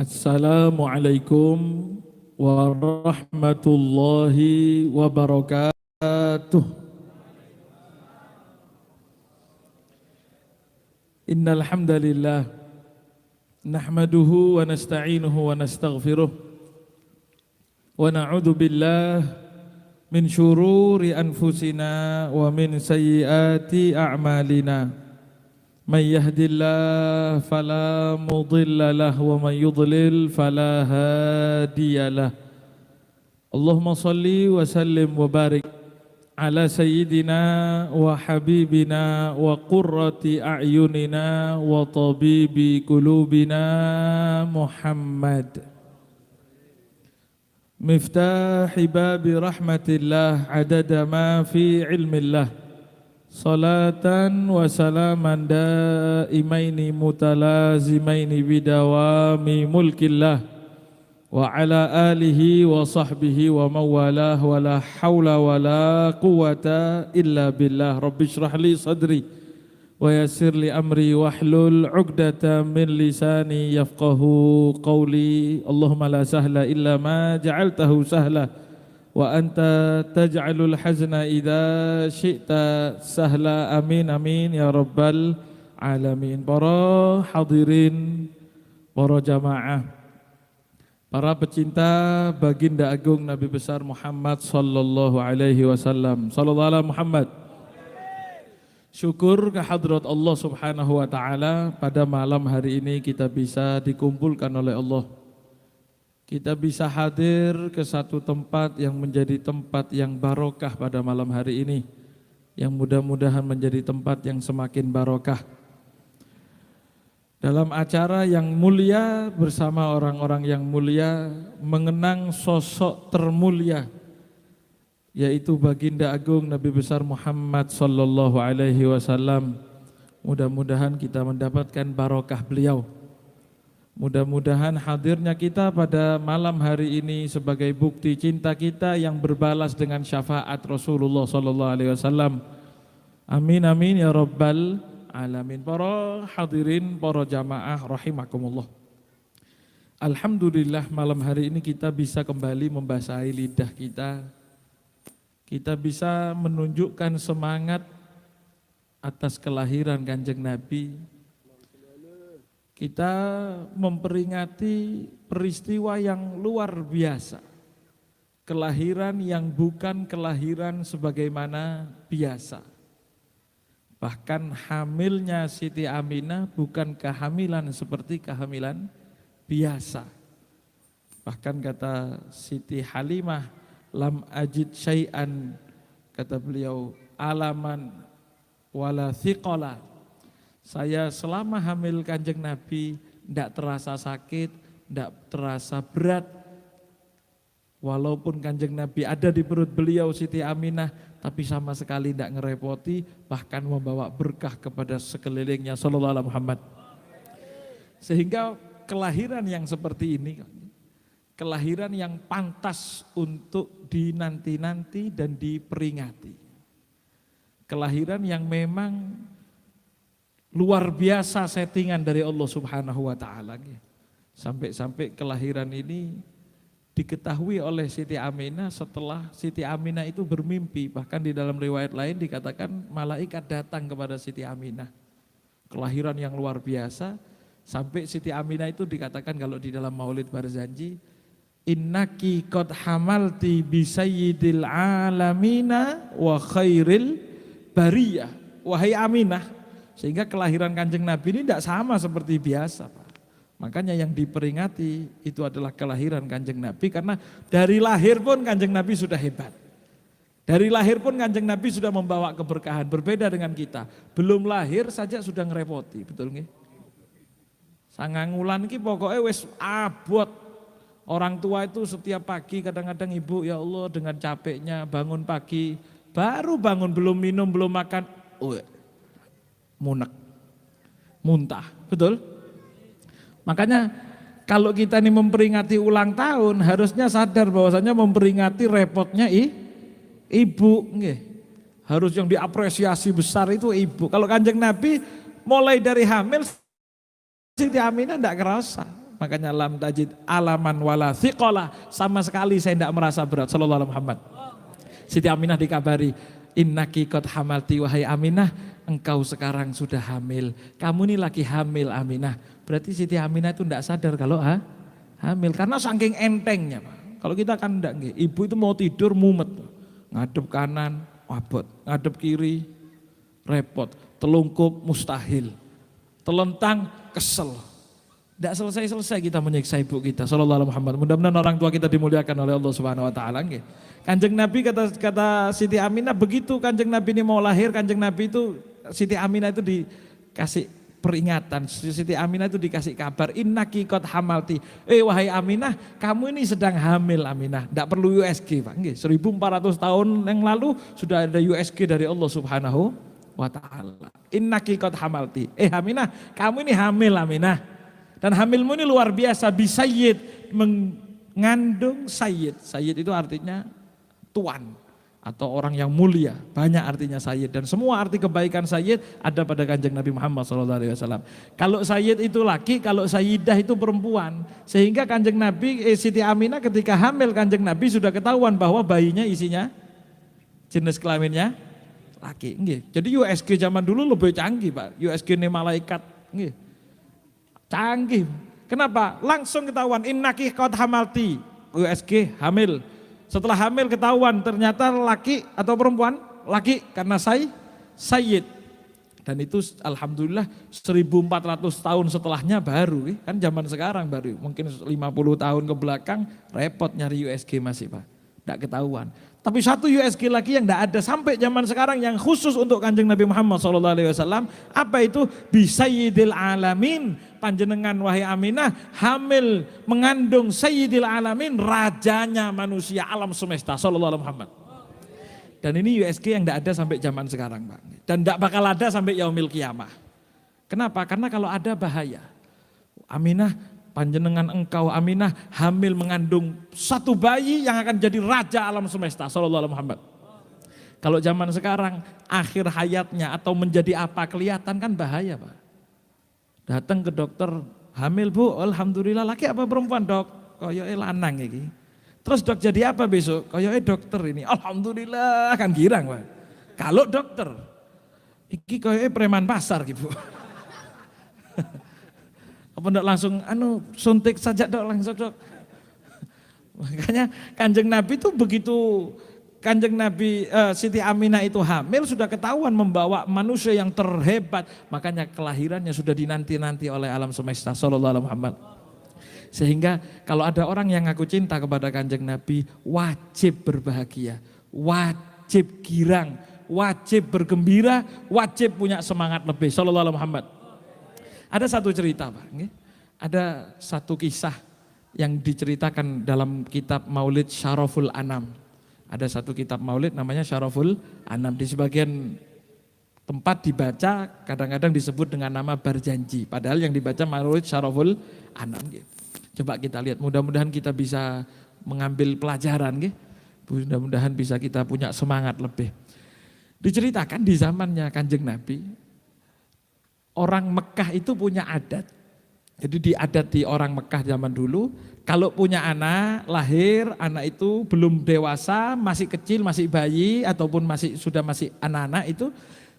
Assalamualaikum warahmatullahi wabarakatuh. Innal hamdalillah nahmaduhu wa nasta'inuhu wa nastaghfiruh wa na'udzu billah min syururi anfusina wa min sayyiati a'malina. May yahdillahu fala mudilla lahu wa may yudlil fala hadiyalah. Allahumma salli wa sallim wa barik ala sayyidina wa habibina wa qurrati a'yunina wa tabibi qulubina Muhammad. Miftahi babi rahmatillah adada ma fi ilmillah. Salatan wa salaman daimaini mutalazimaini bidawami mulkillah wa ala alihi wa sahbihi wa mawalah wa la hawla wa la quwata illa billah. Rabbi shrah li sadri wa yassir li amri wahlul 'uqdatam min lisani yafqahu qawli. Allahumma la sahla illa ma ja'altahu sahla wa anta taj'alul hazna idza syi'ta sahla. Amin amin ya rabbal alamin. Para hadirin, para jamaah, para pecinta baginda agung Nabi besar Muhammad sallallahu alaihi wasallam. Sallallahu ala Muhammad. Syukur kehadrat Allah Subhanahu wa taala, pada malam hari ini kita bisa dikumpulkan oleh Allah. Kita bisa hadir ke satu tempat yang menjadi tempat yang barokah pada malam hari ini, yang mudah-mudahan menjadi tempat yang semakin barokah. Dalam acara yang mulia bersama orang-orang yang mulia, mengenang sosok termulia, yaitu baginda agung Nabi besar Muhammad sallallahu alaihi wasallam. Mudah-mudahan kita mendapatkan barokah beliau. Mudah-mudahan hadirnya kita pada malam hari ini sebagai bukti cinta kita yang berbalas dengan syafaat Rasulullah sallallahu alaihi wasallam. Amin amin ya rabbal alamin. Para hadirin, para jamaah rahimakumullah. Alhamdulillah malam hari ini kita bisa kembali membasahi lidah kita. Kita bisa menunjukkan semangat atas kelahiran Kanjeng Nabi. Kita memperingati peristiwa yang luar biasa. Kelahiran yang bukan kelahiran sebagaimana biasa. Bahkan hamilnya Siti Aminah bukan kehamilan seperti kehamilan biasa. Bahkan kata Siti Halimah, lam ajid syai'an, kata beliau, alaman wala thiqala. Saya selama hamil Kanjeng Nabi tidak terasa sakit, tidak terasa berat. Walaupun Kanjeng Nabi ada di perut beliau Siti Aminah, tapi sama sekali tidak ngerepoti, bahkan membawa berkah kepada sekelilingnya sallallahu alaihi Muhammad. Sehingga kelahiran yang seperti ini, kelahiran yang pantas untuk dinanti-nanti dan diperingati. Kelahiran yang memang luar biasa settingan dari Allah Subhanahu wa taala. Sampai-sampai kelahiran ini diketahui oleh Siti Aminah setelah Siti Aminah itu bermimpi. Bahkan di dalam riwayat lain dikatakan malaikat datang kepada Siti Aminah. Kelahiran yang luar biasa, sampai Siti Aminah itu dikatakan kalau di dalam Maulid Barzanji, innaki qad hamalti bi sayyidil alamina wa khairil bariyah. Wahai Aminah, sehingga kelahiran Kanjeng Nabi ini tidak sama seperti biasa, Pak. Makanya yang diperingati itu adalah kelahiran Kanjeng Nabi, karena dari lahir pun Kanjeng Nabi sudah hebat. Dari lahir pun Kanjeng Nabi sudah membawa keberkahan, berbeda dengan kita. Belum lahir saja sudah ngerepoti, betul nggih? Sangangulan ki pokoknya wis abot. Orang tua itu setiap pagi kadang-kadang ibu, ya Allah, dengan capeknya bangun pagi, baru bangun belum minum, belum makan, munek, muntah, betul? Makanya kalau kita ini memperingati ulang tahun, harusnya sadar bahwasanya memperingati repotnya ibu, nggih. Harus yang diapresiasi besar itu ibu. Kalau Kanjeng Nabi mulai dari hamil, Siti Aminah tidak kerasa. Makanya lam tajid alaman wala thiqala, sama sekali saya tidak merasa berat. Sallallahu alaihi Muhammad. Siti Aminah dikabari, innaki qad hamalti, wahai Aminah, engkau sekarang sudah hamil. Kamu ini lagi hamil Aminah. Berarti Siti Aminah itu tidak sadar kalau hamil, karena saking entengnya Pak. Kalau kita kan enggak, ibu itu mau tidur mumet, ngadep kanan abot, ngadep kiri repot, telungkup mustahil, telentang kesel. Tidak selesai-selesai kita menyiksa ibu kita. Sallallahu alaihi Muhammad. Mudah-mudahan orang tua kita dimuliakan oleh Allah Subhanahu Wa Taala. Kanjeng Nabi kata Siti Aminah begitu kanjeng Nabi ini mau lahir, kanjeng Nabi itu Siti Aminah itu dikasih peringatan. Siti Aminah itu dikasih kabar, innaki qad hamalti. Wahai Aminah, kamu ini sedang hamil Aminah. Tidak perlu USG Pak. 1400 tahun yang lalu sudah ada USG dari Allah Subhanahu Wa Taala. Innaki qad hamalti. Aminah, kamu ini hamil Aminah. Dan hamilmu ini luar biasa, bisayyid, mengandung sayyid. Sayyid itu artinya tuan atau orang yang mulia, banyak artinya sayyid. Dan semua arti kebaikan sayyid ada pada kanjeng Nabi Muhammad SAW. Kalau sayyid itu laki, kalau sayyidah itu perempuan. Sehingga kanjeng Nabi, Siti Aminah ketika hamil kanjeng Nabi sudah ketahuan bahwa bayinya isinya jenis kelaminnya laki. Jadi USG zaman dulu lebih canggih Pak, USG ini malaikat. Canggih. Kenapa? Langsung ketahuan innaki qad hamalti. USG hamil. Setelah hamil ketahuan ternyata laki atau perempuan? Laki karena sayyid. Dan itu alhamdulillah 1400 tahun setelahnya baru. Kan zaman sekarang baru. Mungkin 50 tahun ke belakang repot nyari USG masih Pak. Tidak ketahuan. Tapi satu USG lagi yang tidak ada sampai zaman sekarang yang khusus untuk kanjeng Nabi Muhammad SAW. Apa itu? Bisayyidil alamin. Panjenengan wahai Aminah hamil mengandung Sayyidil alamin, rajanya manusia alam semesta Sallallahu alaihi Muhammad. Dan ini USG yang tidak ada sampai zaman sekarang Pak. Dan tidak bakal ada sampai yaumil kiamah. Kenapa? Karena kalau ada bahaya. Aminah, panjenengan engkau Aminah hamil mengandung satu bayi yang akan jadi raja alam semesta Sallallahu alaihi Muhammad. Kalau zaman sekarang akhir hayatnya atau menjadi apa kelihatan kan bahaya Pak. Datang ke dokter, hamil Bu, alhamdulillah, laki apa perempuan Dok? Koyoke lanang iki. Terus Dok jadi apa besok? Koyoke dokter ini, alhamdulillah, kan girang Pak. Kalau dokter, iki koyoke preman pasar gitu. Apa ndak langsung suntik saja Dok, langsung Dok. Makanya kanjeng Nabi itu begitu kanjeng Nabi Siti Aminah itu hamil sudah ketahuan membawa manusia yang terhebat. Makanya kelahirannya sudah dinanti-nanti oleh alam semesta Sallallahu alaihi Muhammad. Sehingga kalau ada orang yang ngaku cinta kepada kanjeng Nabi wajib berbahagia, wajib girang, wajib bergembira, wajib punya semangat lebih Sallallahu alaihi Muhammad. Ada satu cerita Pak, ada satu kisah yang diceritakan dalam kitab Maulid Syaraful Anam. Ada satu kitab maulid namanya Syaraful Anam. Di sebagian tempat dibaca kadang-kadang disebut dengan nama Barjanji. Padahal yang dibaca Maulid Syaraful Anam. Coba kita lihat, mudah-mudahan kita bisa mengambil pelajaran. Mudah-mudahan bisa kita punya semangat lebih. Diceritakan di zamannya kanjeng Nabi, orang Mekah itu punya adat. Jadi diadati orang Mekah zaman dulu, kalau punya anak, lahir, anak itu belum dewasa, masih kecil, masih bayi, ataupun sudah masih anak-anak itu,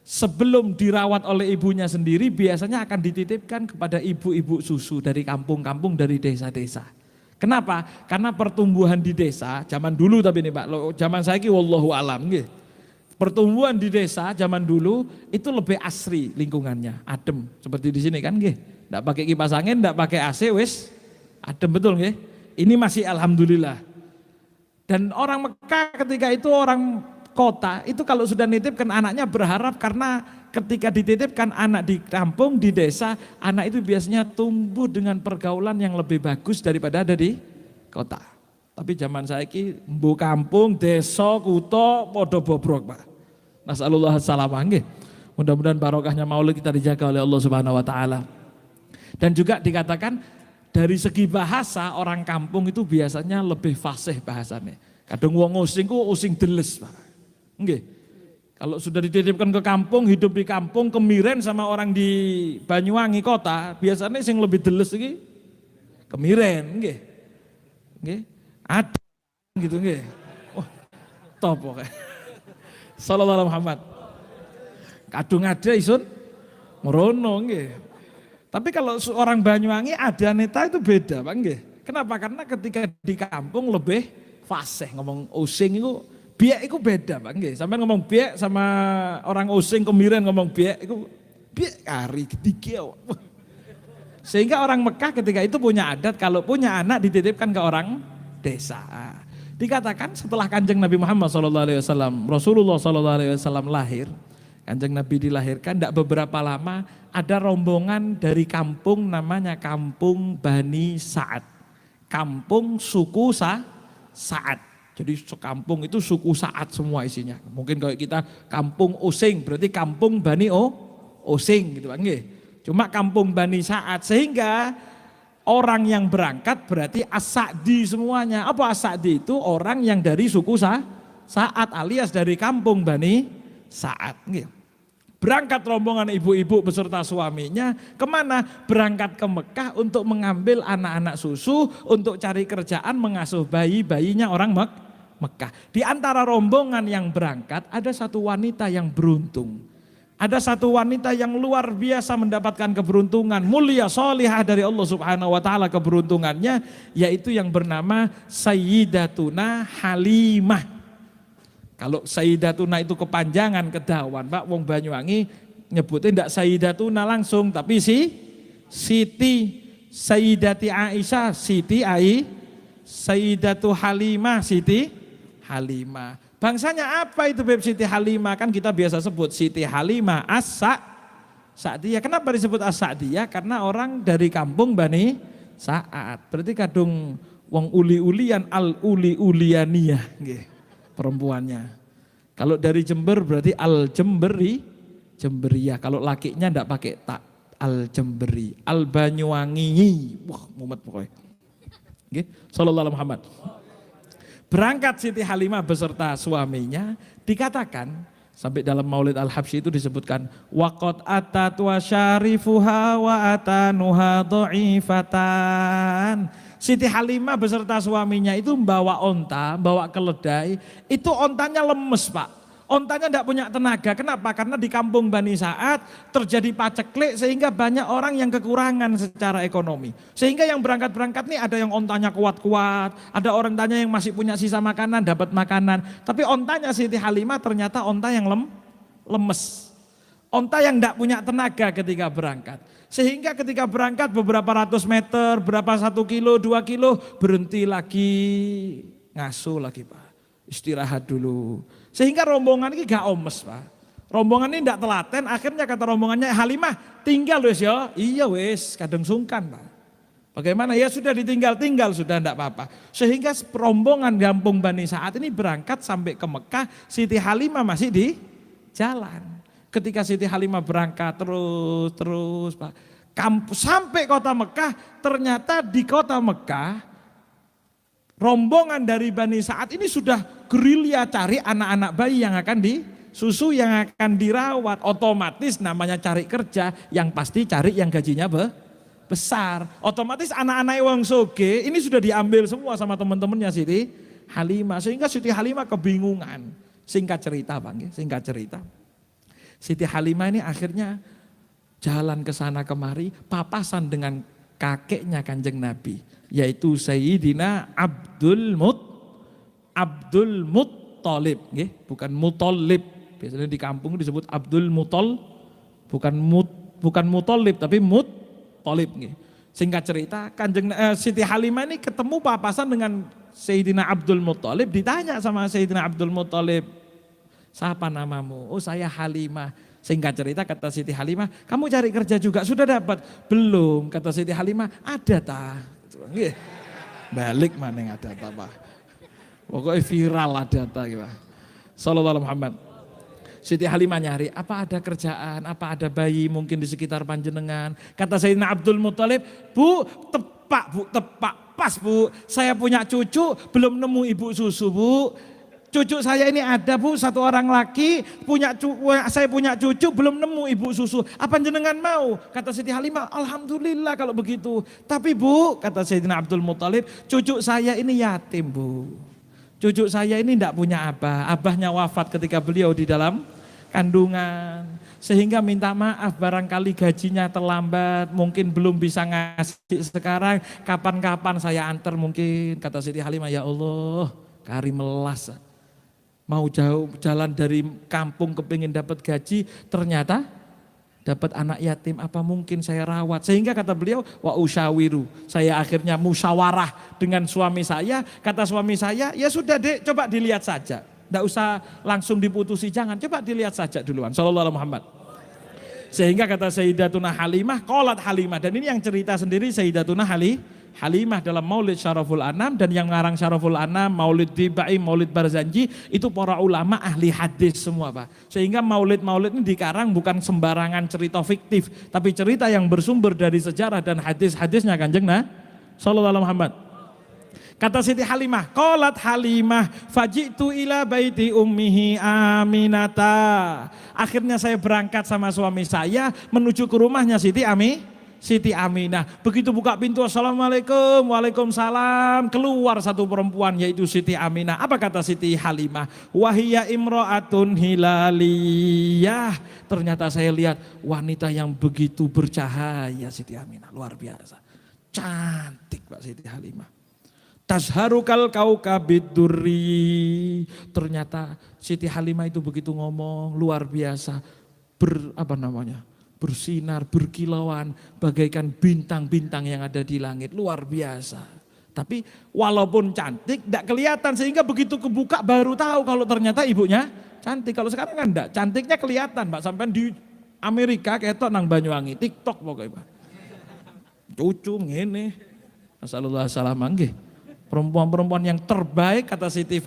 sebelum dirawat oleh ibunya sendiri, biasanya akan dititipkan kepada ibu-ibu susu dari kampung-kampung, dari desa-desa. Kenapa? Karena pertumbuhan di desa, zaman dulu tapi ini Pak, zaman saya wallahu alam gitu. Pertumbuhan di desa zaman dulu itu lebih asri lingkungannya, adem. Seperti di sini kan nggih. Enggak pakai kipas angin, enggak pakai AC wis adem betul nggih. Ini masih alhamdulillah. Dan orang Mekah ketika itu orang kota itu kalau sudah nitipkan anaknya berharap karena ketika dititipkan anak di kampung, di desa, anak itu biasanya tumbuh dengan pergaulan yang lebih bagus daripada ada di kota. Tapi zaman saiki mbu kampung, desa, kutha padha bobrok, Pak. Nasallallahu salamah nggih. Mudah-mudahan barokahnya maulid kita dijaga oleh Allah Subhanahu wa taala. Dan juga dikatakan dari segi bahasa orang kampung itu biasanya lebih fasih bahasanya. Kadang wong using ku using deles, Pak. Nggih. Kalau sudah dititipkan ke kampung, hidup di kampung, kemiren sama orang di Banyuwangi kota, biasanya sing lebih deles iki kemiren nggih. Nggih. Ada gitu nggih. Wah, top pokoke. Sallallahu alaihi Muhammad. Kadung ada isun merono nggih. Tapi kalau orang Banyuwangi ada neta itu beda, Pak nggih. Kenapa? Karena ketika di kampung lebih fasih ngomong osing itu biak itu beda, Pak nggih. Sampai ngomong biak sama orang osing kemiren ngomong biak itu biak kari ketiga. Sehingga orang Mekah ketika itu punya adat kalau punya anak dititipkan ke orang desa. Dikatakan setelah Kanjeng Nabi Muhammad SAW, Rasulullah SAW lahir, Kanjeng Nabi dilahirkan, tidak beberapa lama ada rombongan dari kampung namanya kampung Bani Sa'ad. Kampung suku Sa'ad. Jadi kampung itu suku Sa'ad semua isinya. Mungkin kalau kita kampung Osing berarti kampung Bani Osing gitu kan nggih. Cuma kampung Bani Sa'ad sehingga orang yang berangkat berarti As-Sa'di semuanya. Apa As-Sa'di itu? Orang yang dari suku Sa'ad alias dari kampung Bani Sa'ad. Berangkat rombongan ibu-ibu beserta suaminya kemana? Berangkat ke Mekah untuk mengambil anak-anak susu, untuk cari kerjaan mengasuh bayi-bayinya orang Mekah. Di antara rombongan yang berangkat ada satu wanita yang beruntung. Ada satu wanita yang luar biasa mendapatkan keberuntungan, mulia, solihah dari Allah Subhanahu wa taala keberuntungannya, yaitu yang bernama Sayyidatuna Halimah. Kalau Sayyidatuna itu kepanjangan kedawan, Pak, wong Banyuwangi nyebutin ndak Sayyidatuna langsung, tapi Siti, Sayyidati Aisyah, Siti Sayyidatu Halimah, Siti Halimah. Bangsanya apa itu Beb Siti Halimah? Kan kita biasa sebut Siti Halimah As-Sa'diyah. Kenapa disebut As-Sa'diyah? Karena orang dari kampung Bani Sa'ad. Berarti kadung wong uli-ulian al-uli-ulianiyah nggih perempuannya. Kalau dari Jember berarti Jemberiyah. Kalau lakinya ndak pakai tak, al-Jemberi, al-Banyuwangi. Wah, mumet pokoknya. Nggih, sallallahu alaihi Muhammad. Berangkat Siti Halimah beserta suaminya, dikatakan sampai dalam Maulid Al-Habsyi itu disebutkan waqad atat wa syarifuha wa atanuha dhaifatan. Siti Halimah beserta suaminya itu membawa onta, bawa keledai, itu ontanya lemes, Pak. Ontanya tidak punya tenaga. Kenapa? Karena di kampung Bani Sa'ad terjadi paceklik sehingga banyak orang yang kekurangan secara ekonomi. Sehingga yang berangkat-berangkat nih ada yang ontanya kuat-kuat, ada orang tanya yang masih punya sisa makanan, dapat makanan. Tapi ontanya Siti Halimah ternyata onta yang lemes. Onta yang tidak punya tenaga ketika berangkat. Sehingga ketika berangkat beberapa ratus meter, berapa 1 kilo, 2 kilo, berhenti lagi, ngasuh lagi, Pak. Istirahat dulu. Sehingga rombongan ini gak omes, Pak. Rombongan ini tidak telaten, akhirnya kata rombongannya, Halimah tinggal wis ya. Iya wis, kadang sungkan, Pak. Bagaimana? Ya sudah ditinggal-tinggal, sudah tidak apa-apa. Sehingga rombongan kampung Bani Sa'ad ini berangkat sampai ke Mekah, Siti Halimah masih di jalan. Ketika Siti Halimah berangkat terus Pak, sampai kota Mekah, ternyata di kota Mekah, rombongan dari Bani Sa'ad ini sudah gerilya cari anak-anak bayi yang akan disusu, yang akan dirawat. Otomatis namanya cari kerja, yang pasti cari yang gajinya besar. Otomatis anak-anak wong soge ini sudah diambil semua sama teman-temannya Siti Halimah. Sehingga Siti Halimah kebingungan. Singkat cerita, Bang, singkat cerita. Siti Halimah ini akhirnya jalan ke sana kemari, papasan dengan kakeknya Kanjeng Nabi, yaitu Sayyidina Abdul Muttalib, bukan Muttalib. Biasanya di kampung disebut Abdul bukan Muttalib tapi Muttalib. Singkat cerita, Siti Halimah ini ketemu papasan dengan Sayyidina Abdul Muttalib, ditanya sama Sayyidina Abdul Muttalib, siapa namamu? Oh, saya Halimah. Singkat cerita kata Siti Halimah, kamu cari kerja juga? Sudah dapat? Belum. Kata Siti Halimah, ada ta? Balik mana yang ada ta, Pak? Pokoknya viral ada ta gitu. Sallallahu alaihi Muhammad. Siti Halimah nyari, apa ada kerjaan, apa ada bayi mungkin di sekitar panjenengan. Kata Sayyidina Abdul Muttalib, Bu, tepak, pas Bu. Saya punya cucu, belum nemu ibu susu, Bu. cucu saya ini ada Bu, satu orang laki, saya punya cucu, belum nemu ibu susu. Apa jenengan mau? Kata Siti Halimah, alhamdulillah kalau begitu. Tapi Bu, kata Sayyidina Abdul Muthalib, cucu saya ini yatim Bu. Cucu saya ini tidak punya abah, abahnya wafat ketika beliau di dalam kandungan. Sehingga minta maaf barangkali gajinya terlambat, mungkin belum bisa ngasih sekarang, kapan-kapan saya antar mungkin. Kata Siti Halimah, ya Allah, kari melas. Mau jauh jalan dari kampung kepingin dapat gaji, ternyata dapat anak yatim, apa mungkin saya rawat. Sehingga kata beliau, wa usyawiru, saya akhirnya musyawarah dengan suami saya. Kata suami saya, ya sudah Dek, coba dilihat saja. Tidak usah langsung diputusi, jangan, coba dilihat saja duluan. Sallallahu alaihi Muhammad. Sehingga kata Sayyidatuna Halimah, qalat Halimah, dan ini yang cerita sendiri Sayyidatuna Halimah dalam Maulid Syaraful Anam, dan yang ngarang Syaraful Anam, Maulid Dibai, Maulid Barzanji, itu para ulama ahli hadis semua Pak. Sehingga maulid-maulid ini dikarang bukan sembarangan cerita fiktif, tapi cerita yang bersumber dari sejarah dan hadis-hadisnya Kanjeng Sallallahu alaihi Muhammad. Kata Siti Halimah, qalat Halimah, fajitu ila baiti ummihi Aminata. Akhirnya saya berangkat sama suami saya menuju ke rumahnya Siti Aminah. Begitu buka pintu, assalamualaikum, waalaikumsalam. Keluar satu perempuan yaitu Siti Aminah. Apa kata Siti Halimah? Wahiyya imra'atun hilaliyah. Ternyata saya lihat wanita yang begitu bercahaya Siti Aminah. Luar biasa. Cantik Pak Siti Halimah. Tazharukal kaukabid durri. Ternyata Siti Halimah itu begitu ngomong luar biasa. Bersinar, berkilauan, bagaikan bintang-bintang yang ada di langit, luar biasa. Tapi walaupun cantik, tidak kelihatan, sehingga begitu kebuka baru tahu kalau ternyata ibunya cantik. Kalau sekarang kan enggak, cantiknya kelihatan Pak, sampai di Amerika ketok nang Banyuwangi, TikTok pokoknya Pak. Cucu ngene, Rasulullah SAW nggih. Perempuan-perempuan yang terbaik kata Siti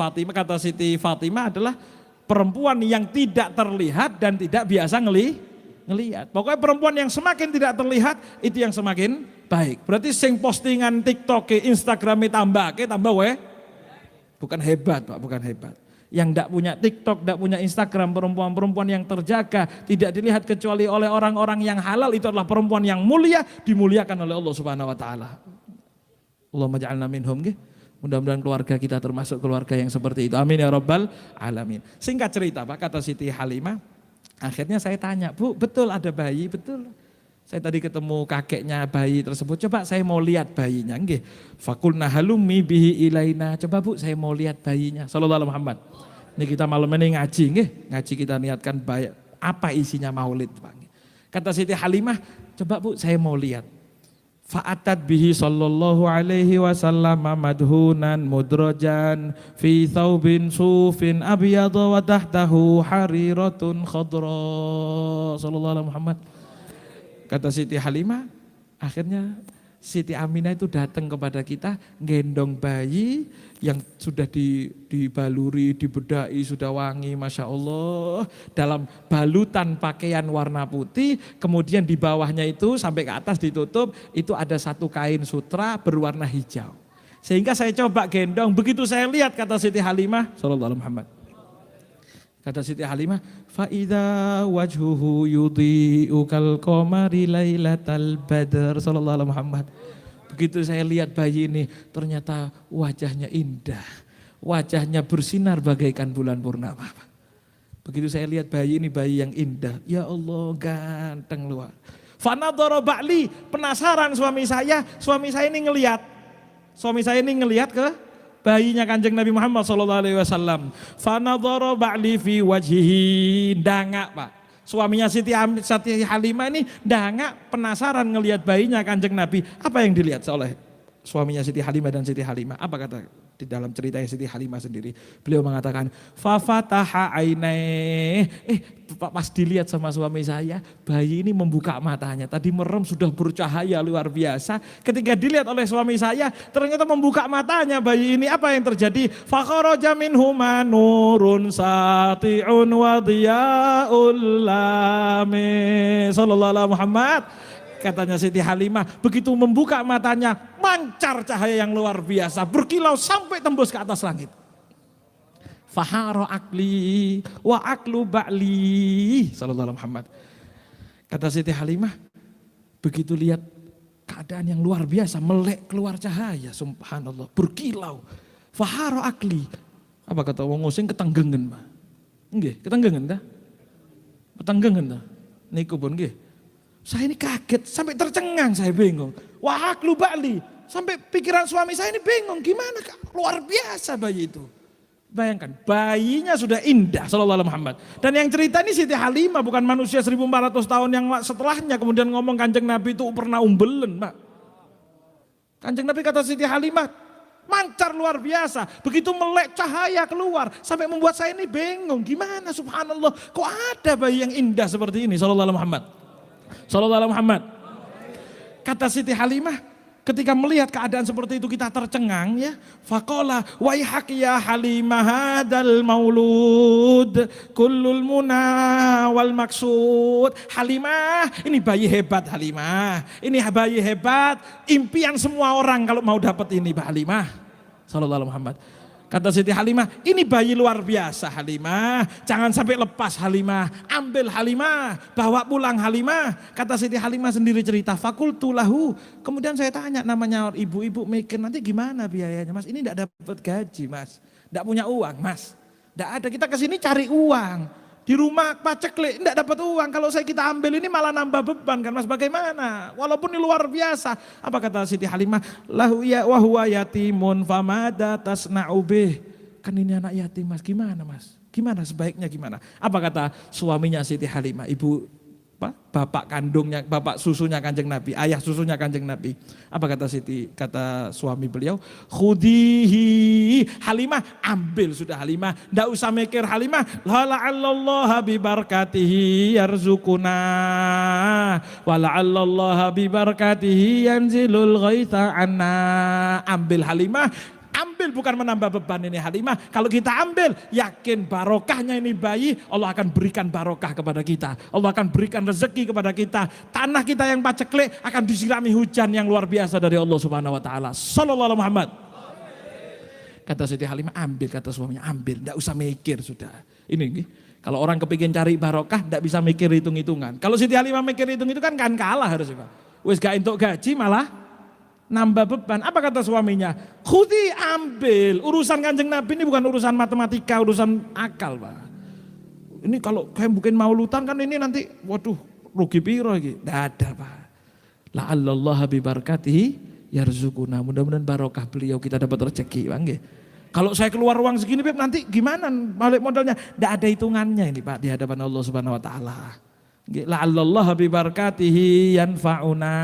Fatimah adalah perempuan yang tidak terlihat dan tidak biasa ngelihat. Pokoknya perempuan yang semakin tidak terlihat itu yang semakin baik. Berarti sing postingan TikTok, Instagram tambah bukan hebat Pak, bukan hebat. Yang tidak punya TikTok, tidak punya Instagram, perempuan-perempuan yang terjaga, tidak dilihat kecuali oleh orang-orang yang halal, itu adalah perempuan yang mulia, dimuliakan oleh Allah Subhanahu wa taala. Allahumma ja'alna minhum nggih. Mudah-mudahan keluarga kita termasuk keluarga yang seperti itu. Amin ya rabbal alamin. Singkat cerita Pak, kata Siti Halimah, akhirnya saya tanya, Bu, betul ada bayi? Betul. Saya tadi ketemu kakeknya bayi tersebut, coba saya mau lihat bayinya. Nggih. Fakulna halummi bihi ilaina. Coba Bu, saya mau lihat bayinya. Sallallahu alaihi Muhammad. Ini kita malam ini ngaji, nggih. Ngaji kita niatkan bayi, apa isinya maulid Pak. Kata Siti Halimah, coba Bu, saya mau lihat. Fa'atat bihi sallallahu alaihi wasallam madhunan mudrajan fi thawbin sufin abyadha wa tahtahu hariratun khadra. Sallallahu alaihi Muhammad. Kata Siti Halimah, akhirnya Siti Aminah itu datang kepada kita gendong bayi yang sudah dibaluri, dibedai, sudah wangi, Masya Allah. Dalam balutan pakaian warna putih, kemudian di bawahnya itu sampai ke atas ditutup, itu ada satu kain sutra berwarna hijau. Sehingga saya coba gendong, begitu saya lihat kata Siti Halimah, sallallahu alaihi Muhammad. Kata Siti Halimah, faida wajhuhu yudhi'u kal qamari lailatal badr, sallallahu alaihi Muhammad. Begitu saya lihat bayi ini, ternyata wajahnya indah, wajahnya bersinar bagaikan bulan purnama. Begitu saya lihat bayi ini, bayi yang indah, ya Allah ganteng luar. Fanadhara ba'li, penasaran suami saya ini ngelihat, ke bayinya Kanjeng Nabi Muhammad SAW. Fanadhara ba'li fi wajhihi, dangak Pak. Suaminya Siti Halimah ini dangak, penasaran ngelihat bayinya Kanjeng Nabi. Apa yang dilihat oleh suaminya Siti Halimah dan Siti Halimah? Apa kata di dalam ceritanya Siti Halimah sendiri? Beliau mengatakan, fafataha aineh. Pas dilihat sama suami saya, bayi ini membuka matanya. Tadi merem sudah bercahaya luar biasa. Ketika dilihat oleh suami saya, ternyata membuka matanya bayi ini. Apa yang terjadi? Fakharaja minhuma nurun sati'un wa dhiya'ul lami. Sallallahu alaihi Muhammad. Katanya Siti Halimah, begitu membuka matanya, mancar cahaya yang luar biasa, berkilau sampai tembus ke atas langit. fahara akli wa aklu ba'li sallallahu alaihi Muhammad. Kata Siti Halimah, begitu lihat keadaan yang luar biasa, melek keluar cahaya, subhanallah, berkilau. Fahara akli. Apa kata wong Osing, ketenggengen, Pak. Nggih, ketenggengen ta? Ketenggengen ta? Niku pun nggih. Saya ini kaget, sampai tercengang, saya bingung. Wa aklu ba'li. Sampai pikiran suami saya ini bingung, gimana luar biasa bayi itu. Bayangkan, bayinya sudah indah sallallahu alaihi Muhammad. Dan yang cerita ini Siti Halimah, bukan manusia 1400 tahun yang setelahnya kemudian ngomong Kanjeng Nabi itu pernah umbelen, Pak. Kanjeng Nabi kata Siti Halimah, mancar luar biasa. Begitu melek cahaya keluar, sampai membuat saya ini bingung. Gimana subhanallah, kok ada bayi yang indah seperti ini sallallahu alaihi Muhammad. Sallallahu alaihi Muhammad. Kata Siti Halimah, ketika melihat keadaan seperti itu kita tercengang ya. Faqala waihak ya Halimah hadal maulud kullul muna wal maksud. Halimah, ini bayi hebat Halimah. Ini bayi hebat, impian semua orang kalau mau dapat ini Pak Halimah. Sallallahu alaihi Muhammad. Kata Siti Halimah, ini bayi luar biasa Halimah. Jangan sampai lepas Halimah. Ambil Halimah, bawa pulang Halimah. Kata Siti Halimah sendiri cerita, fakultu lahu. Kemudian saya tanya, namanya ibu-ibu mikir nanti gimana biayanya Mas. Ini tidak dapat gaji Mas. Tidak punya uang Mas. Tidak ada, kita kesini cari uang. Di rumah paceklik, tidak dapat uang. Kalau kita ambil ini malah nambah beban kan Mas. Bagaimana? Walaupun ini luar biasa. Apa kata Siti Halimah? Lahu ya wa huwa yatimun famada tasna'u bih. Kan ini anak yatim Mas. Gimana Mas? Gimana sebaiknya gimana? Apa kata suaminya Siti Halimah? Ibu bapak kandungnya, bapak susunya Kanjeng Nabi, ayah susunya Kanjeng Nabi. Apa kata suami beliau? Khudihi. Halimah, ambil sudah Halimah. Ndak usah mikir Halimah. La'allallaha bi barakatihi yarzukuna. Wa la'allallaha bi barakatihi yanzilul ghaitha anna. Ambil Halimah. Ambil bukan menambah beban ini Halimah. Kalau kita ambil, yakin barokahnya ini bayi, Allah akan berikan barokah kepada kita. Allah akan berikan rezeki kepada kita. Tanah kita yang paceklik akan disirami hujan yang luar biasa dari Allah Subhanahu wa taala. Sallallahu alaihi Muhammad. Kata Siti Halimah, ambil, kata suaminya, ambil, enggak usah mikir sudah. Ini kalau orang kepingin cari barokah, enggak bisa mikir hitung-hitungan. Kalau Siti Halimah mikir hitung-hitungan kan kalah harusnya, Pak. Wis gak entuk gaji malah nambah beban. Apa kata suaminya? Khudi, ambil. Urusan Kanjeng Nabi ini bukan urusan matematika, urusan akal Pak. Ini kalau kayak mungkin maulutan kan ini nanti waduh rugi piro lagi. Tidak ada Pak. La'allallaha bi barakatihi yarzukuna. Mudah-mudahan barokah beliau kita dapat rezeki Bang. Kalau saya keluar uang segini Beb, nanti gimana balik modalnya? Tidak ada hitungannya ini Pak di hadapan Allah Subhanahu wa taala. La'allallaha bi barakatihi yanfa'una.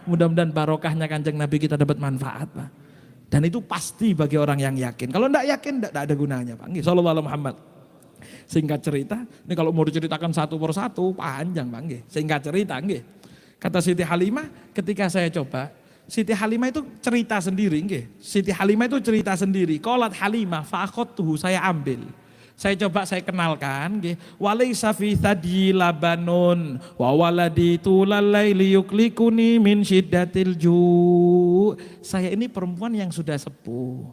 Mudah-mudahan barokahnya Kanjeng Nabi kita dapat manfaat Pak. Dan itu pasti bagi orang yang yakin. Kalau tidak yakin tidak ada gunanya Pak. Sallallahu alaihi Muhammad. Singkat cerita, ini kalau mau diceritakan satu persatu panjang Pak. Singkat cerita, kata Siti Halimah ketika saya coba, Siti Halimah itu cerita sendiri. Siti Halimah itu cerita sendiri. Qalat Halimah fa'akhadtuhu, saya ambil. Saya coba saya kenalkan, walaysa fi thadyi labanun wa waladi tulal laili yuklikuni min syiddatil ju'. Saya ini perempuan yang sudah sepuh.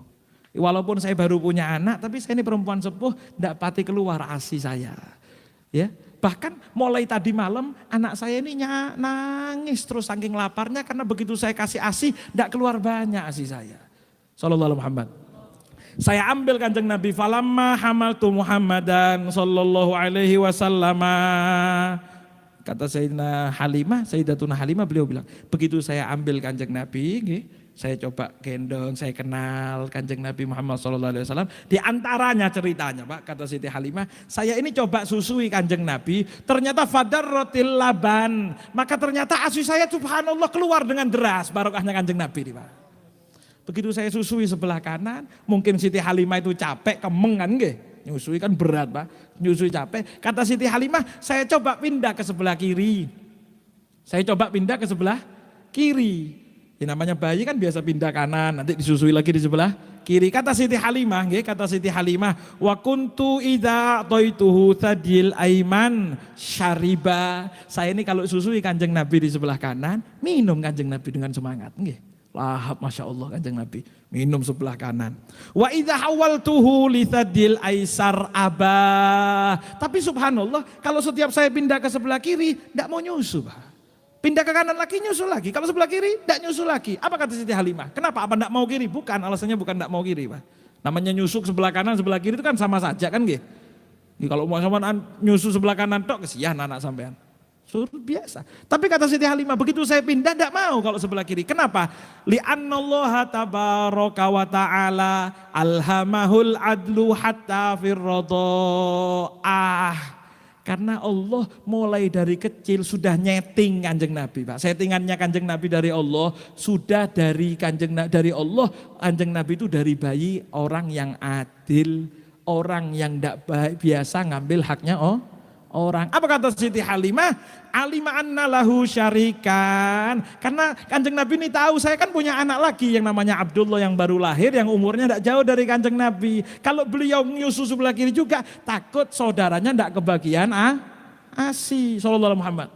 Walaupun saya baru punya anak, tapi saya ini perempuan sepuh, tidak pati keluar ASI saya. Ya, bahkan mulai tadi malam anak saya ini nangis terus saking laparnya karena begitu saya kasih ASI tidak keluar banyak ASI saya. Sallallahu alaihi Muhammad. Saya ambil Kanjeng Nabi, falamma hamaltu Muhammadan sallallahu alaihi wasallam. Kata Sayyidina Halimah, Sayyidatuna Halimah, beliau bilang, begitu saya ambil Kanjeng Nabi, saya coba gendong, saya kenal Kanjeng Nabi Muhammad sallallahu alaihi wasallam. Di antaranya ceritanya, Pak, kata Siti Halimah, saya ini coba susui Kanjeng Nabi, ternyata fadarrotil laban, maka ternyata ASI saya subhanallah keluar dengan deras, barokahnya Kanjeng Nabi nih, Pak. Begitu saya susui sebelah kanan, mungkin Siti Halimah itu capek, kemeng kan nyusui kan berat Pak, nyusui capek. Kata Siti Halimah, saya coba pindah ke sebelah kiri. Saya coba pindah ke sebelah kiri. Ya, namanya bayi kan biasa pindah kanan, nanti disusui lagi di sebelah kiri. Kata Siti Halimah, kata Siti Halimah, wa kuntu idza taituhu tadil aiman syariba. Saya ini kalau susui Kanjeng Nabi di sebelah kanan, minum Kanjeng Nabi dengan semangat, Lahap Masya Allah Kanjeng Nabi. Minum sebelah kanan. Wa idza hawaltuhu li thadil aisar abah. Tapi subhanallah kalau setiap saya pindah ke sebelah kiri tidak mau nyusu Pak. Pindah ke kanan lagi nyusul lagi. Kalau sebelah kiri tidak nyusul lagi. Apa kata Siti Halimah? Kenapa? Apa tidak mau kiri? Bukan, alasannya bukan tidak mau kiri Pak. Namanya nyusuk sebelah kanan sebelah kiri itu kan sama saja kan nggih. Kalau mau sama nyusu sebelah kanan tok kesian anak sampean. Suruh biasa. Tapi kata Siti Halimah, begitu saya pindah tidak mau kalau sebelah kiri. Kenapa? Li'annallaha tabaraka wa ta'ala alhamahul adlu hatta firradha'ah. Karena Allah mulai dari kecil sudah nyeting Kanjeng Nabi, Pak. Settingannya Kanjeng Nabi dari Allah sudah dari dari Allah. Kanjeng Nabi itu dari bayi orang yang adil, orang yang tidak biasa ngambil haknya orang. Apa kata Siti Halimah? Alima anna lahu syarikan. Karena Kanjeng Nabi ini tahu saya kan punya anak lagi yang namanya Abdullah yang baru lahir, yang umurnya tidak jauh dari Kanjeng Nabi. Kalau beliau nyusu sebelah kiri juga takut saudaranya tidak kebagian ASI. Sallallahu alaihi Muhammad.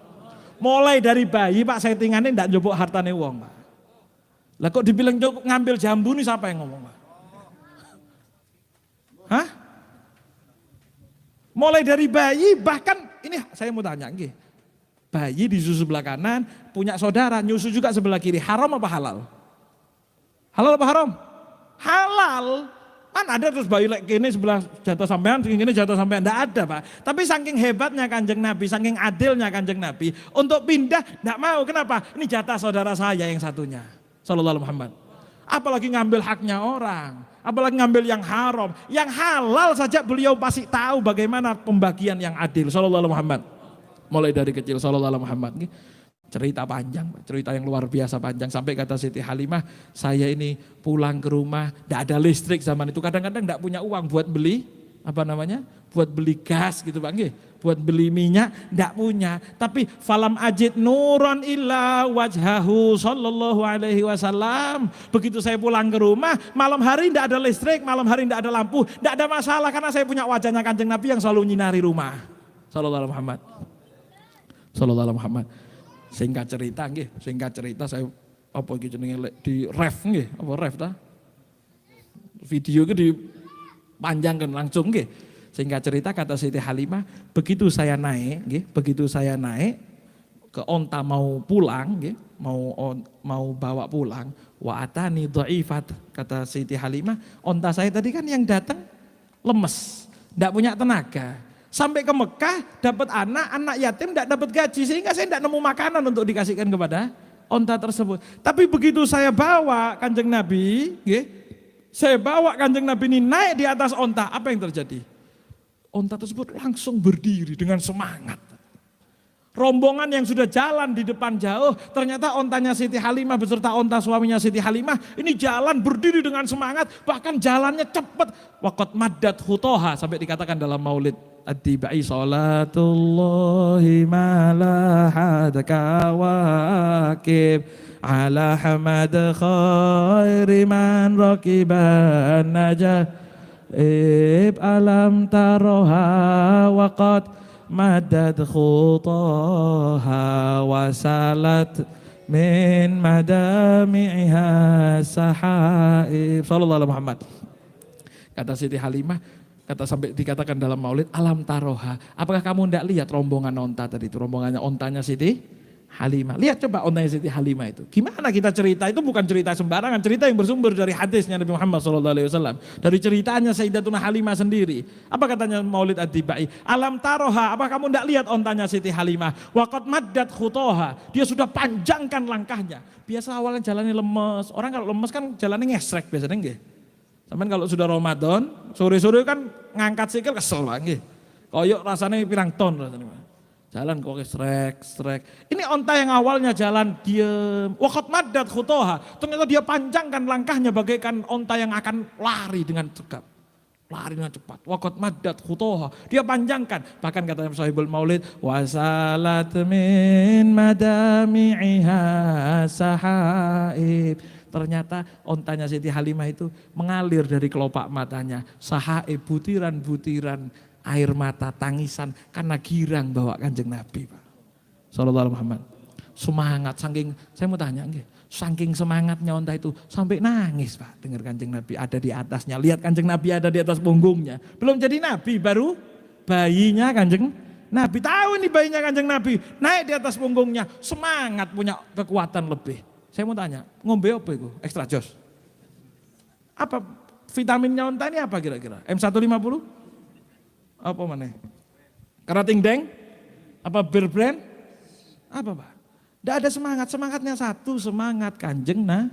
Mulai dari bayi Pak settingannya tidak njupuk hartane wong Pak. Lah kok dibilang ngambil jambu nih siapa yang ngomong Pak? Hah? Mulai dari bayi bahkan ini saya mau tanya nggih. Bayi di susu sebelah kanan punya saudara nyusu juga sebelah kiri. Haram apa halal? Halal apa haram? Halal. Mana ada terus bayi lek kene sebelah jatuh sampean, kene jatuh sampean, enggak ada Pak. Tapi saking hebatnya Kanjeng Nabi, saking adilnya Kanjeng Nabi, untuk pindah enggak mau. Kenapa? Ini jatah saudara saya yang satunya. Sallallahu alaihi Muhammad. Apalagi ngambil haknya orang, apalagi ngambil yang haram. Yang halal saja beliau pasti tahu bagaimana pembagian yang adil. Sallallahu alaihi Muhammad. Mulai dari kecil sallallahu alaihi Muhammad. Cerita panjang, cerita yang luar biasa panjang. Sampai kata Siti Halimah, saya ini pulang ke rumah, tidak ada listrik zaman itu. Kadang-kadang tidak punya uang buat beli, buat beli gas gitu Pak. Buat beli minyak, tidak punya. Tapi falam ajid nuran illa wajhahu sallallahu alaihi wasallam. Begitu saya pulang ke rumah, malam hari tidak ada listrik, malam hari tidak ada lampu. Tidak ada masalah karena saya punya wajahnya Kanjeng Nabi yang selalu nyinari rumah. Sallallahu alaihi Muhammad. Sallallahu alaihi Muhammad. Singkat cerita saya apa iki jenenge di ref nggih, apa ref ta? Video iki dipanjangkan langsung nggih. Singkat cerita kata Siti Halimah, begitu saya naik ke onta mau pulang nggih, mau bawa pulang, wa atani dhaifat kata Siti Halimah, onta saya tadi kan yang datang lemes, enggak punya tenaga. Sampai ke Mekah dapat anak yatim tidak dapat gaji sehingga saya tidak nemu makanan untuk dikasihkan kepada onta tersebut. Tapi begitu saya bawa Kanjeng Nabi, saya bawa Kanjeng Nabi ini naik di atas onta, apa yang terjadi? Onta tersebut langsung berdiri dengan semangat. Rombongan yang sudah jalan di depan jauh, ternyata ontanya Siti Halimah beserta onta suaminya Siti Halimah ini jalan berdiri dengan semangat, bahkan jalannya cepat. Waqat maddat khutoha sampai dikatakan dalam Maulid Ad-Dibai salatullahi mala hadaka waqib ala hamad khairi man raqiban najah alam taroha waqat madad khutaha wasalat min madami'iha sahaib. Sallallahu alaihi Muhammad. Kata Siti Halimah, kata sampai dikatakan dalam Maulid, alam taroha. Apakah kamu tidak lihat rombongan onta tadi itu, rombongannya ontanya Siti Halimah. Lihat coba ontanya Siti Halimah itu. Gimana kita cerita, itu bukan cerita sembarangan, cerita yang bersumber dari hadisnya Nabi Muhammad SAW. Dari ceritanya Sayyidatuna Halimah sendiri. Apa katanya Maulid Ad-Dibai? Alam taroha, apa kamu tidak lihat ontanya Siti Halimah? Waqad maddat khutoha, dia sudah panjangkan langkahnya. Biasa awalnya jalannya lemes, orang kalau lemes kan jalannya ngesrek biasanya nggih. Sampeyan kalau sudah Ramadan, sore-sore kan ngangkat sikil kesel banget. Koyok rasanya pirang ton rasanya. Jalan kok strek. Ini onta yang awalnya jalan diem. Waqat maddat khutoha. Ternyata dia panjangkan langkahnya bagaikan onta yang akan lari dengan tegap. Lari dengan cepat. Waqat maddat khutoha. Dia panjangkan. Bahkan kata Sahibul Maulid. Wasalat min madami'iha sahaib. Ternyata ontanya Siti Halimah itu mengalir dari kelopak matanya. Sahaib, butiran-butiran air mata tangisan karena girang bawa Kanjeng Nabi Pak. Sallallahu alaihi Muhammad. Semangat, saya mau tanya, saking semangatnya onta itu sampai nangis Pak, dengar Kanjeng Nabi ada di atasnya, lihat Kanjeng Nabi ada di atas punggungnya. Belum jadi Nabi, baru bayinya Kanjeng Nabi. Tahu ini bayinya Kanjeng Nabi, naik di atas punggungnya, semangat, punya kekuatan lebih. Saya mau tanya, ngombe apa itu? Extra Joss? Apa vitaminnya onta ini apa kira-kira? M150? Apa mana? Kerating deng? Apa Bear Brand? Apa Pak? Tidak ada semangat, semangatnya satu, semangat Kanjeng Nah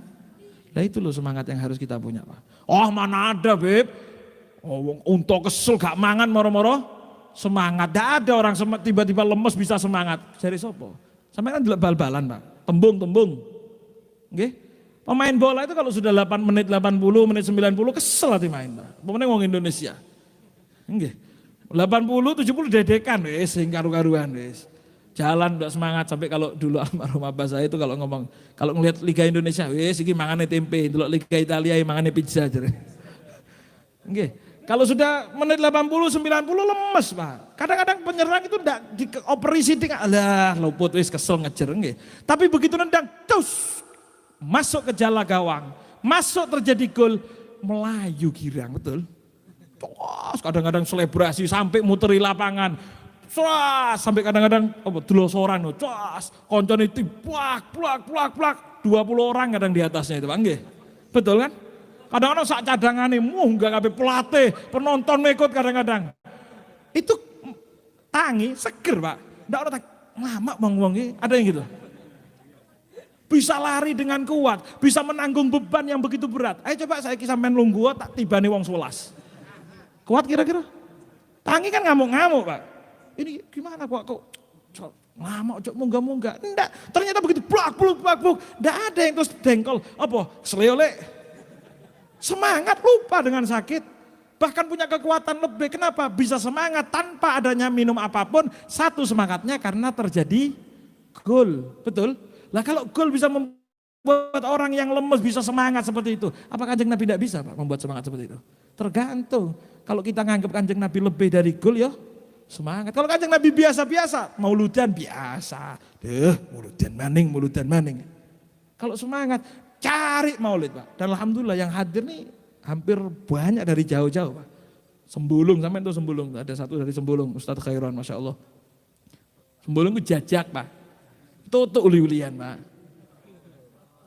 itu loh semangat yang harus kita punya Pak. Oh mana ada Beb, oh, untuk kesel gak mangan moro-moro, semangat. Tidak ada orang tiba-tiba lemes bisa semangat. Jari sopo? Sampai kan bal-balan Pak, tembung-tembung. Oke? Pemain bola itu kalau sudah 8 menit, 80 menit, 90 kesel hati main Pak. Pemainnya ngomong Indonesia. Oke? 80, 70 dedekan wis, sing karu-karuan wis. Jalan udah semangat sampai kalau dulu almarhum abah saya itu kalau ngomong, kalau ngelihat Liga Indonesia, wes iki mangane tempe, dulu Liga Italia mangane pizza jare. Nggih. Kalau sudah menit 80 90 lemes, Pak. Kadang-kadang penyerang itu ndak dioperasi dik, alah luput wis kesel ngejer nggih. Tapi begitu nendang, tus masuk ke jala gawang, masuk terjadi gol, melayu girang, betul. Terus kadang-kadang selebrasi sampai muteri lapangan. Cuas, sampai kadang-kadang delosoran, cuas, koncone itu plak, 20 orang kadang di atasnya itu Pak, nggih. Betul kan? Kadang-kadang sak cadangane munggah kabeh pelatih, penonton mekut kadang-kadang. Itu tangi seger Pak. Ndak ora lama wong-wong iki, ada yang gitu. Bisa lari dengan kuat, bisa menanggung beban yang begitu berat. Ayo coba saya sampean lungguh tak tibane wong 11. Kuat kira-kira? Tangi kan ngamuk-ngamuk Pak. Ini gimana kok lama cok munggah-munggah. Enggak, ternyata begitu plak. Enggak ada yang terus dengkol. Apa? Seleolek. Semangat lupa dengan sakit. Bahkan punya kekuatan lebih. Kenapa? Bisa semangat tanpa adanya minum apapun. Satu semangatnya karena terjadi gol. Betul? Lah kalau gol bisa membuat orang yang lemes bisa semangat seperti itu. Apakah Kanjeng Nabi tidak bisa Pak membuat semangat seperti itu? Tergantung. Kalau kita nganggap Kanjeng Nabi lebih dari gol ya semangat. Kalau Kanjeng Nabi biasa-biasa, mauludan biasa. Mauludan maning. Kalau semangat, cari maulid Pak. Dan alhamdulillah yang hadir nih hampir banyak dari jauh-jauh Pak. Sembulung, sampai itu Sembulung. Ada satu dari Sembulung, Ustadz Khairon, Masya Allah. Sembulung itu jajak Pak. Tutuk uli-ulian Pak.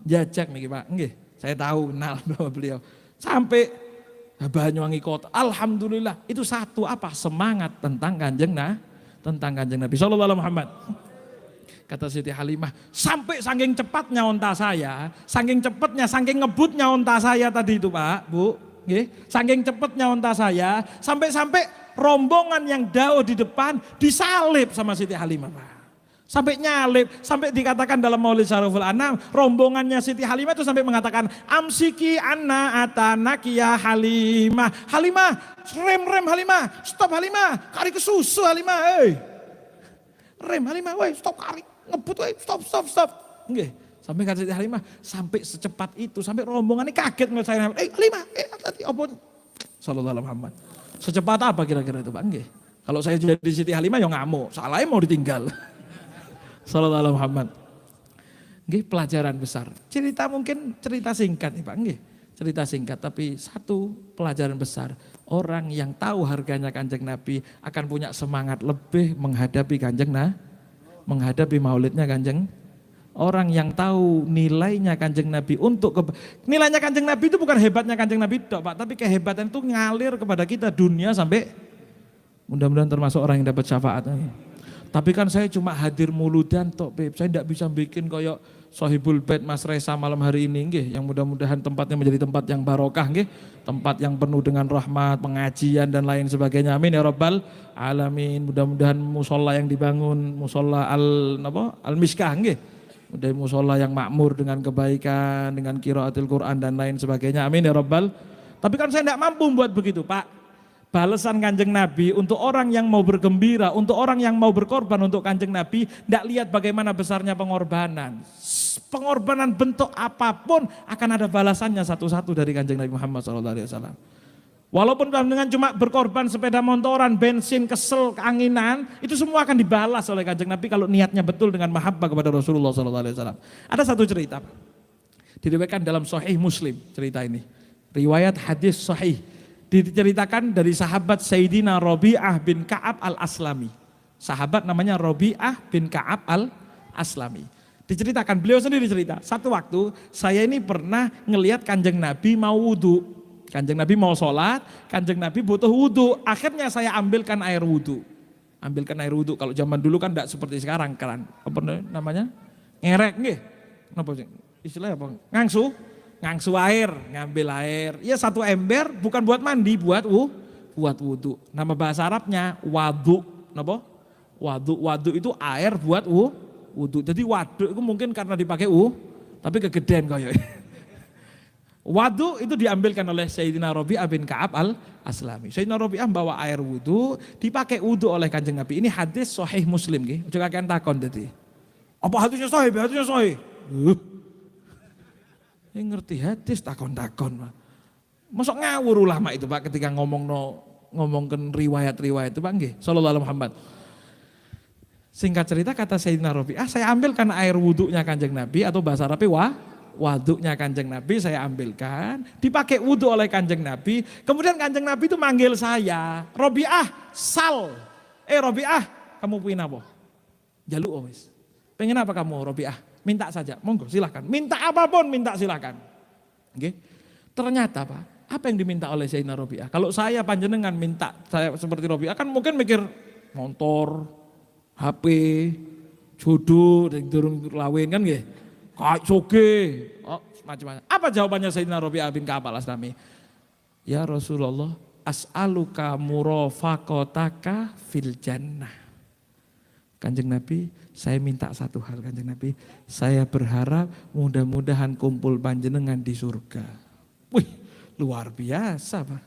Jajak nih Pak, nggih. Saya tahu, kenal sama beliau. Sampai Banyuwangi kota, alhamdulillah itu satu apa semangat tentang Kanjeng Nabi Sallallahu Alaihi Muhammad. Kata Siti Halimah, sampai saking cepatnya onta saya, saking cepatnya, saking ngebutnya onta saya tadi itu Pak, Bu, saking cepatnya onta saya, sampai rombongan yang jauh di depan disalib sama Siti Halimah Pak. Sampai nyalip, sampai dikatakan dalam Maulid Syariful Anam, rombongannya Siti Halimah itu sampai mengatakan, amsiki anna atanaki ya Halimah. Halimah, rem Halimah, stop Halimah, kari ke susu Halimah, rem Halimah, stop kari, ngebut, stop. Nggih, sampai kata Siti Halimah, sampai secepat itu, sampai rombongan ini kaget ngeliat saya, Halimah, tadi apa? Sallallahu alaihi Muhammad. Secepat apa kira-kira itu Pak? Nggih. Kalau saya jadi Siti Halimah ya ngamuk, salahnya mau ditinggal. Sallallahu alaihi Muhammad. Nggih, pelajaran besar. Mungkin cerita singkat nih Pak, nggih. Cerita singkat tapi satu pelajaran besar. Orang yang tahu harganya Kanjeng Nabi akan punya semangat lebih menghadapi menghadapi maulidnya Kanjeng. Orang yang tahu nilainya Kanjeng Nabi nilainya Kanjeng Nabi itu bukan hebatnya Kanjeng Nabi dok Pak, tapi kehebatan itu ngalir kepada kita dunia sampai mudah-mudahan termasuk orang yang dapat syafaat. Tapi kan saya cuma hadir muludan tok Beb. Saya tidak bisa bikin kayak Sohibul Bait Mas Reza malam hari ini nggih, yang mudah-mudahan tempatnya menjadi tempat yang barokah nggih, tempat yang penuh dengan rahmat, pengajian dan lain sebagainya. Amin ya rabbal alamin. Mudah-mudahan musola yang dibangun, musola al-Miskah nggih. Mudah musola yang makmur dengan kebaikan, dengan qiraatil Quran dan lain sebagainya. Amin ya rabbal. Tapi kan saya tidak mampu buat begitu, Pak. Balasan Kanjeng Nabi untuk orang yang mau bergembira, untuk orang yang mau berkorban untuk Kanjeng Nabi, tidak lihat bagaimana besarnya pengorbanan. Pengorbanan bentuk apapun akan ada balasannya satu-satu dari Kanjeng Nabi Muhammad SAW. Walaupun dengan cuma berkorban sepeda motoran, bensin, kesel, keanginan, itu semua akan dibalas oleh Kanjeng Nabi kalau niatnya betul dengan mahabbah kepada Rasulullah SAW. Ada satu cerita, diriwayatkan dalam Sahih Muslim cerita ini. Riwayat hadis Sahih, diceritakan dari sahabat Sayyidina Rabi'ah bin Ka'ab al-Aslami. Sahabat namanya Rabi'ah bin Ka'ab al-Aslami. Diceritakan, beliau sendiri cerita, satu waktu saya ini pernah ngelihat Kanjeng Nabi mau wudhu. Kanjeng Nabi mau sholat, Kanjeng Nabi butuh wudhu. Akhirnya saya ambilkan air wudhu. Ambilkan air wudhu. Kalau zaman dulu kan tidak seperti sekarang kan. Apa namanya? Ngerek nggih. Apa sih? Istilahnya apa? Ngangsu air, ngambil air. Ya satu ember bukan buat mandi, buat wudhu. Nama bahasa Arabnya wadu. Napa? Wadu itu air buat wudhu. Jadi waduk itu mungkin karena dipakai tapi kegedean koyo. Wadu itu diambilkan oleh Sayyidina Rabi'ah bin Ka'ab al-Aslami. Sayyidina Rabi'ah bawa air wudu, dipakai wudu oleh Kanjeng Nabi. Ini hadis Sahih Muslim nggih. Aja kakean takon dadi. Apa hadisnya sahih? Hadisnya sahih. Ini ngerti hadis takon-takon. Masuk ngawur ulama itu Pak ketika ngomongkan riwayat-riwayat itu Pak nggih. Sallallahu alaihi Muhammad. Singkat cerita kata Sayyidina Rabi'ah, saya ambilkan air wudunya Kanjeng Nabi atau bahasa Arabnya waduknya Kanjeng Nabi saya ambilkan, dipakai wudhu oleh Kanjeng Nabi. Kemudian Kanjeng Nabi itu manggil saya, Rabi'ah, sal. Rabi'ah, kamu pengen apa? Jaluk wis. Pengen apa kamu Rabi'ah? Minta saja, monggo silahkan. Minta apapun, minta silahkan. Oke. Ternyata Pak, apa yang diminta oleh Sayyidina Rabi'ah? Kalau saya panjenengan minta saya seperti Rabi'ah kan mungkin mikir motor, HP, jodoh, durung lawin kan nggih. Kayak soge, macam-macam. Apa jawabannya Sayyidina Rabi'ah bin Ka'ab al-Aslami? Ya Rasulullah, as'aluka murafaqataka fil jannah. Kanjeng Nabi, saya minta satu hal Kanjeng Nabi, saya berharap mudah-mudahan kumpul panjenengan di surga. Wih, luar biasa Pak.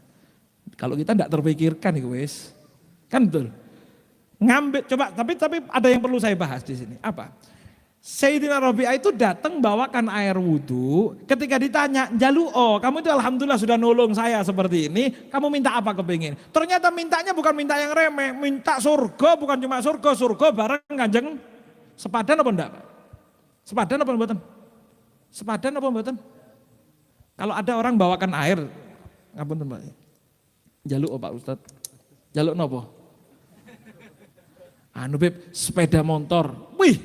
Kalau kita tidak terpikirkan itu wis. Kan betul. Ngambil coba tapi ada yang perlu saya bahas di sini. Apa? Sayyidina Rabi'ah itu datang bawakan air wudhu, ketika ditanya, kamu itu alhamdulillah sudah nolong saya seperti ini, kamu minta apa kepingin? Ternyata mintanya bukan minta yang remeh, minta surga, bukan cuma surga bareng Kanjeng. Sepadan apa enggak Pak? Sepadan apa mboten? Sepadan apa mboten? Kalau ada orang bawakan air, ngapunten Pak. Pak Ustadz. Jaluk nopo? Beb, sepeda motor. Wih,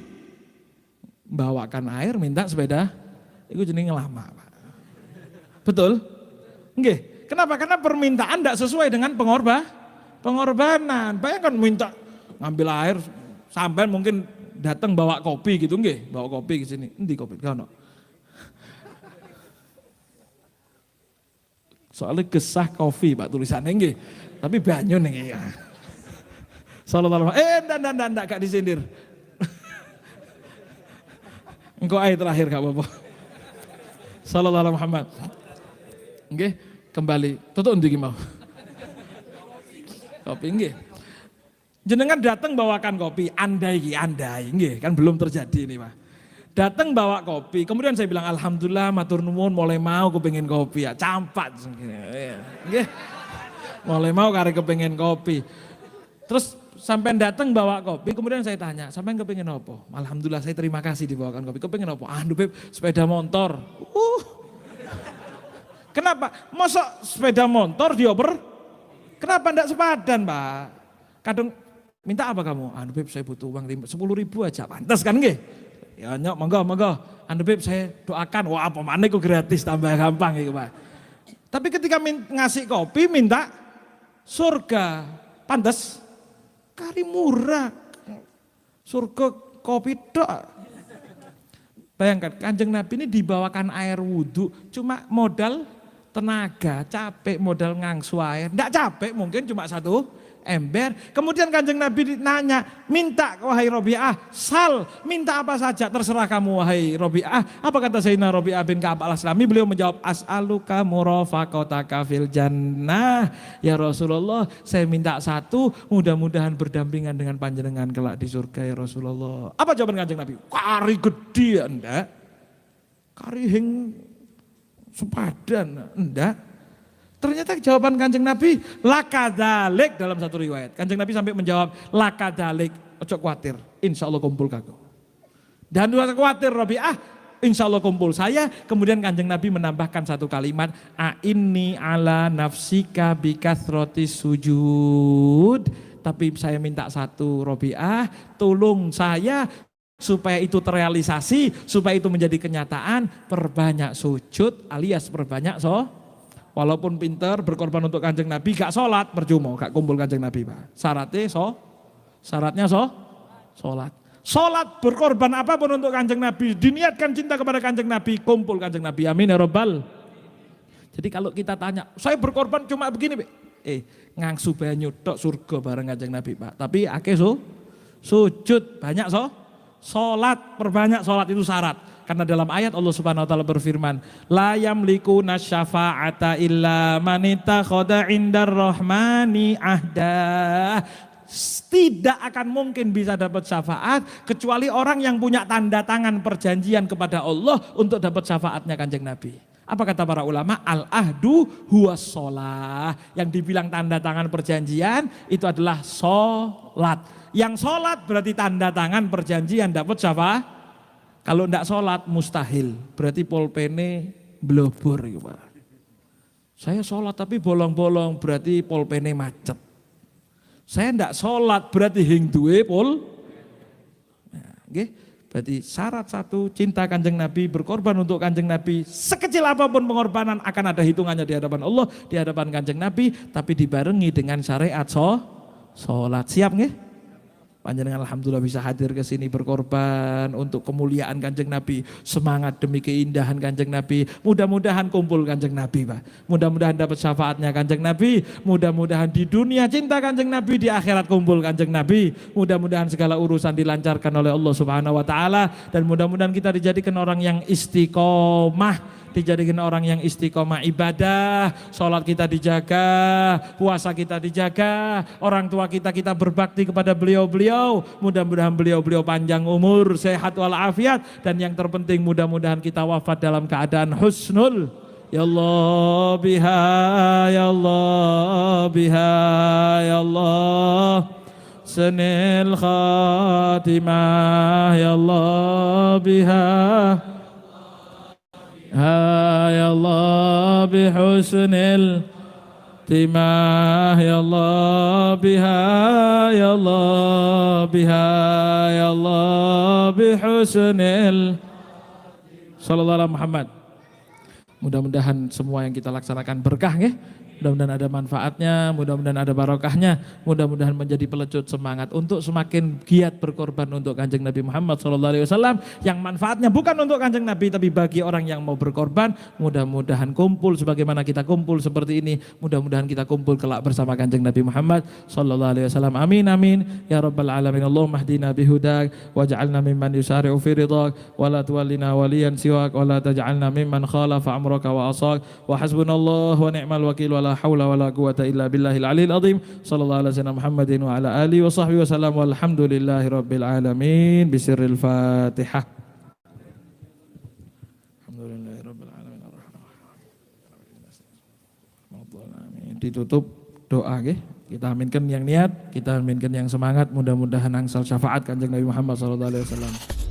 bawakan air minta sepeda, itu jenenge lama Pak. Betul? Nggih. Kenapa? Karena permintaan tidak sesuai dengan pengorbanan. Bayangkan minta ngambil air, sampai mungkin datang bawa kopi gitu nggih, bawa kopi ke sini. Endi kopi? Kono. Soalnya gesah kopi Pak tulisannya nggih. Tapi banyu nih ya. Sallallahu alaihi wasallam. Enggak gak disindir. Engkau ayat terakhir gak apa-apa. Sallallahu alaihi Muhammad. Nggih, kembali. Tutuk ndi mau? Kopi nggih. Jenengan datang bawakan kopi, andai nggih, kan belum terjadi ini Pak. Datang bawa kopi, kemudian saya bilang alhamdulillah matur nuwun mulai mau kepengin kopi ya, campat. Nggih. Mulai mau karek kepengin kopi. Terus sampai datang bawa kopi, kemudian saya tanya, sampai kepingin apa? Alhamdulillah saya terima kasih dibawakan kopi. Kepingin apa? Beb, sepeda motor. Kenapa? Masa sepeda motor dioper? Kenapa enggak sepadan Pak? Kadang minta apa kamu? Beb saya butuh uang 10.000 aja, pantas kan nggih? Ya nyok, monggo. Beb saya doakan, wah apa mana kok gratis tambah gampang gitu Pak. Tapi ketika ngasih kopi minta surga, pantas? Kari murah, surga kopi dok. Bayangkan Kanjeng Nabi ini dibawakan air wudhu, cuma modal tenaga, capek modal ngangsu air. Enggak capek mungkin cuma satu ember. Kemudian Kanjeng Nabi nanya, minta wahai Rabi'ah, sal, minta apa saja terserah kamu wahai Rabi'ah. Apa kata Sayyidina Rabi'ah bin Ka'ab al-Aslami? Beliau menjawab, as'aluka murafaqataka fil jannah. Ya Rasulullah, saya minta satu, mudah-mudahan berdampingan dengan panjenengan kelak di surga ya Rasulullah. Apa jawaban Kanjeng Nabi? Kari gede ya enggak? Kari hing sepadan enggak? Ternyata jawaban Kanjeng Nabi lakadzalik dalam satu riwayat. Kanjeng Nabi sampai menjawab lakadzalik, ojo khawatir, insya Allah kumpul kago. Dan dua khawatir Rabi'ah, insya Allah kumpul saya. Kemudian Kanjeng Nabi menambahkan satu kalimat, a'inni ala nafsika bikathroti sujud. Tapi saya minta satu Rabi'ah, tolong saya supaya itu terrealisasi, supaya itu menjadi kenyataan, perbanyak sujud alias perbanyak walaupun pinter berkorban untuk Kanjeng Nabi, gak sholat percuma, gak kumpul Kanjeng Nabi Pak. Syaratnya sholat. Sholat berkorban apapun untuk Kanjeng Nabi, diniatkan cinta kepada Kanjeng Nabi, kumpul Kanjeng Nabi. Amin ya Rabbal. Jadi kalau kita tanya, saya berkorban cuma begini, ngangsu banyu tok surga bareng Kanjeng Nabi Pak. Tapi sujud banyak sholat, perbanyak sholat itu syarat. Karena dalam ayat Allah Subhanahu wa taala berfirman, la yamlikuna syafa'ata illa man ittakhadha 'indar rahmani ahda. Tidak akan mungkin bisa dapat syafaat kecuali orang yang punya tanda tangan perjanjian kepada Allah untuk dapat syafaatnya Kanjeng Nabi. Apa kata para ulama? Al-ahdu huwas sholah. Yang dibilang tanda tangan perjanjian itu adalah sholat. Yang sholat berarti tanda tangan perjanjian dapat syafaat. Kalau tidak sholat mustahil, berarti pulpene blobor. Saya sholat tapi bolong-bolong, berarti pulpene macet. Saya tidak sholat berarti hing duwe berarti syarat satu, cinta Kanjeng Nabi, berkorban untuk Kanjeng Nabi. Sekecil apapun pengorbanan akan ada hitungannya di hadapan Allah, di hadapan Kanjeng Nabi, tapi dibarengi dengan syariat sholat. Siap nggih? Panjenengan alhamdulillah bisa hadir ke sini berkorban untuk kemuliaan Kanjeng Nabi, semangat demi keindahan Kanjeng Nabi. Mudah-mudahan kumpul Kanjeng Nabi, Pak. Mudah-mudahan dapat syafaatnya Kanjeng Nabi. Mudah-mudahan di dunia cinta Kanjeng Nabi, di akhirat kumpul Kanjeng Nabi. Mudah-mudahan segala urusan dilancarkan oleh Allah Subhanahu wa taala dan mudah-mudahan kita dijadikan orang yang istiqomah. Dijadikan orang yang istiqomah ibadah, sholat kita dijaga, puasa kita dijaga, orang tua kita berbakti kepada beliau-beliau. Mudah-mudahan beliau-beliau panjang umur, sehat walafiat, dan yang terpenting mudah-mudahan kita wafat dalam keadaan husnul. Ya Allah biha, ya Allah biha, ya Allah senil khatimah, ya Allah biha. Ya Allah bihusnil timah, ya Allah biha, ya Allah biha, ya Allah bihusnil. Sallallahu alaihi Muhammad. Mudah-mudahan semua yang kita laksanakan berkah ya. Mudah-mudahan ada manfaatnya, mudah-mudahan ada barokahnya, mudah-mudahan menjadi pelecut semangat untuk semakin giat berkorban untuk Kanjeng Nabi Muhammad SAW yang manfaatnya bukan untuk Kanjeng Nabi tapi bagi orang yang mau berkorban. Mudah-mudahan kumpul sebagaimana kita kumpul seperti ini, mudah-mudahan kita kumpul kelak bersama Kanjeng Nabi Muhammad SAW. Amin amin ya rabbal alamin. Allahumma hdina bihudak waj'alna mimman yusari'u fi ridhak wa la tuwallina waliyan siwak wa la taj'alna mimman khalafa amraka wa asak wa hasbunallahu wa ni'mal wakil wa la haula wala quwata illa billahil aliyil azim. Sallallahu alaihi wasallam Muhammadin wa ala alihi wa sahbihi wasallam walhamdulillahi rabbil alamin. Bisirril Fatihah. Alhamdulillahi rabbil alamin arrahmanirrahim. Ditutup doa nggih. Kita aminkan yang niat, kita aminkan yang semangat, mudah-mudahan angsal syafaat Kanjeng Nabi Muhammad sallallahu alaihi wasallam.